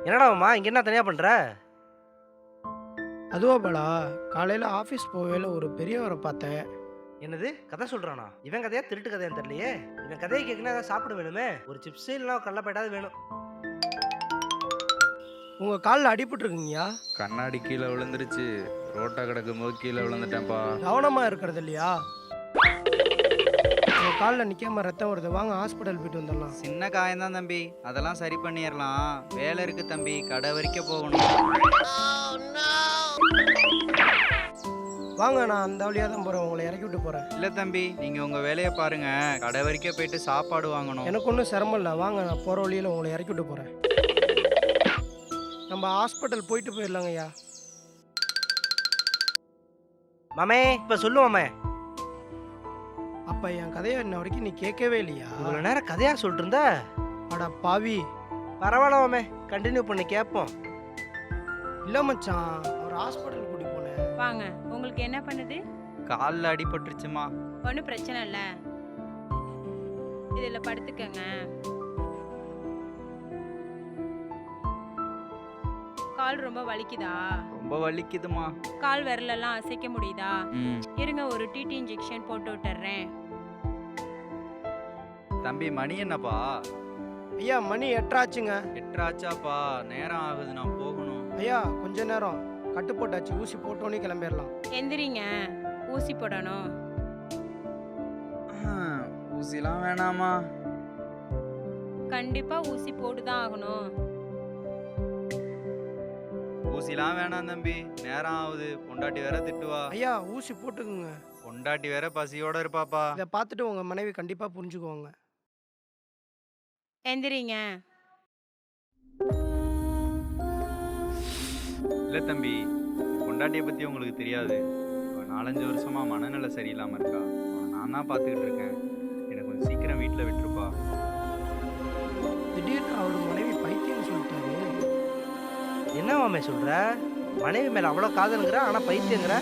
என்னடாம்மா இங்க என்ன தனியா பண்ற? அதுவா பாலா, காலையில் ஆஃபீஸ் போவேல ஒரு பெரியவரை பார்த்தேன். என்னது கதை சொல்றானா? இவன் கதையா திருட்டு கதையான்னு தெரியலையே. இவன் கதையை கேட்கணும் ஏதாவது சாப்பிட வேணுமே. ஒரு சிப்ஸ் இல்லைன்னா கடல பேட்டாவது வேணும். உங்கள் காலில் அடிபட்டுருக்குங்கய்யா. கண்ணாடி கீழே விழுந்துருச்சு. ரோட்டா கிடக்கும்போது கீழே விழுந்துட்டேன்ப்பா. கவனமாக இருக்கிறது இல்லையா? உங்கள் காலில் நிற்காம ரத்தம் வருது, வாங்க ஹாஸ்பிட்டல் போயிட்டு வந்துடலாம். சின்ன காயம்தான் தம்பி, அதெல்லாம் சரி பண்ணிடலாம். வேலை இருக்கு தம்பி, கடை வரைக்கும் போகணும். வாங்க, நான் அந்த வழியாக தான் போகிறேன், உங்களை இறக்கி விட்டு போகிறேன். இல்லை தம்பி, நீங்கள் உங்கள் வேலையை பாருங்க. கடை வரைக்கும் போயிட்டு சாப்பாடு வாங்கணும். எனக்கு ஒன்றும் சிரமம் இல்லை, வாங்க நான் போகிற வழியில் உங்களை இறக்கி விட்டு போகிறேன். நம்ம ஹாஸ்பிட்டல் போயிட்டு போயிடலாங்கய்யா. மாமே இப்ப சொல்லு மாமே. அப்போ என் கதையை இன்ன வரைக்கும் நீ கேட்கவே இல்லையா? இவ்வளவு நேரம் கதையா சொல்லிட்டு இருந்த. அட பாவி. பரவாயில்ல மாமே, கண்டினியூ பண்ணி கேட்போம். இல்லை மச்சான், அவர் ஹாஸ்பிட்டல் கூட்டி போனேன். வாங்க, உங்களுக்கு என்ன பண்ணுது? காலில் அடிபட்டுருச்சுமா. ஒன்றும் பிரச்சனை இல்லை, இதில் படுத்துக்கங்க. கால் ரொம்ப வலிக்குதா? ரொம்ப வலிக்குதுமா. கால் விரலெல்லாம் அசைக்க முடியுதா? ம். இருங்க, ஒரு டிடி இன்ஜெக்ஷன் போட்டு விட்டுறேன். தம்பி மணி என்னப்பா? ஐயா, மணி 8 ஆச்சுங்க. 8 ஆச்சாப்பா? நேரம் ஆகுது, நான் போகணும். ஐயா, கொஞ்ச நேரம் கட்டு போட்டாச்சு, ஊசி போட்டோன்னே கிளம்பிடலாம். எந்திரிங்க, ஊசி போடணும். ஊசிலாம் வேணாமா? கண்டிப்பா ஊசி போட்டுதான் ஆகணும். ஊசிலாம் வேணாம் தம்பி, நேரம் ஆகுது. பொண்டாட்டி வேற திட்டுவா. ஐயா, ஊசி போட்டுக்குங்க. பொண்டாட்டி வேற பசியோட இருப்பாப்பா. இதை பார்த்துட்டு உங்கள் மனைவி கண்டிப்பாக புரிஞ்சுக்குவாங்க. எந்திரிங்க. இல்லை தம்பி, பொண்டாட்டியை பற்றி உங்களுக்கு தெரியாது. இப்போ 4-5 வருஷமா மனநிலை சரியில்லாமல் இருக்கா. அவனை நான் தான் பார்த்துக்கிட்டு இருக்கேன். எனக்கு கொஞ்சம் சீக்கிரம் வீட்டில் விட்டுருப்பா. திடீர்னு அவர் மனைவி பைத்தியம்னு சொல்லிட்டாரு. என்ன மாமே சொல்ற? மனைவி மேல அவ்வளவு காதலுங்கிற, ஆனா பைத்தியங்கிற.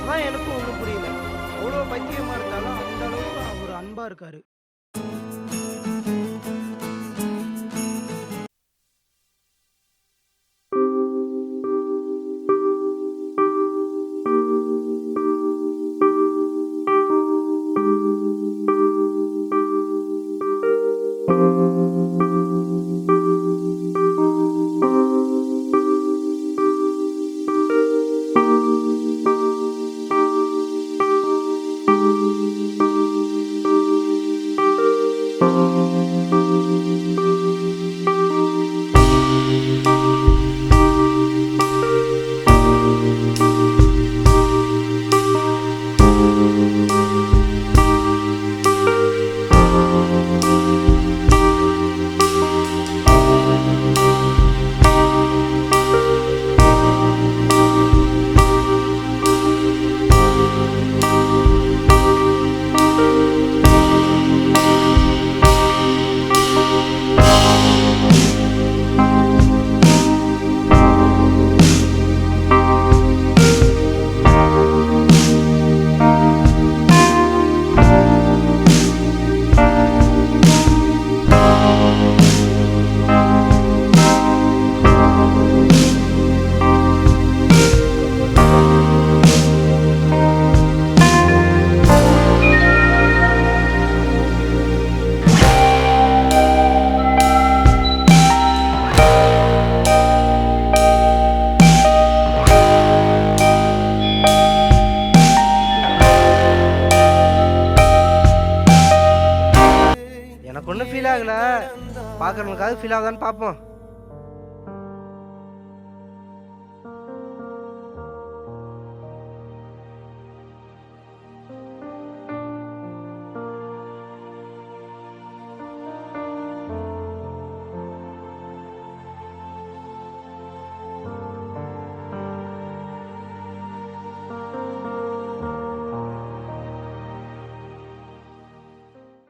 அதான் எனக்கும் ஒன்றும் புரியல. அவ்வளோ பைத்தியமாக இருந்தாலும் அந்த அளவுக்கு அவர் அன்பாக இருக்காரு. எனக்கு ஒன்றும் ஃபீல் ஆகல. பார்க்கறவங்களுக்காவது ஃபீல் ஆகுதான்னு பார்ப்போம்.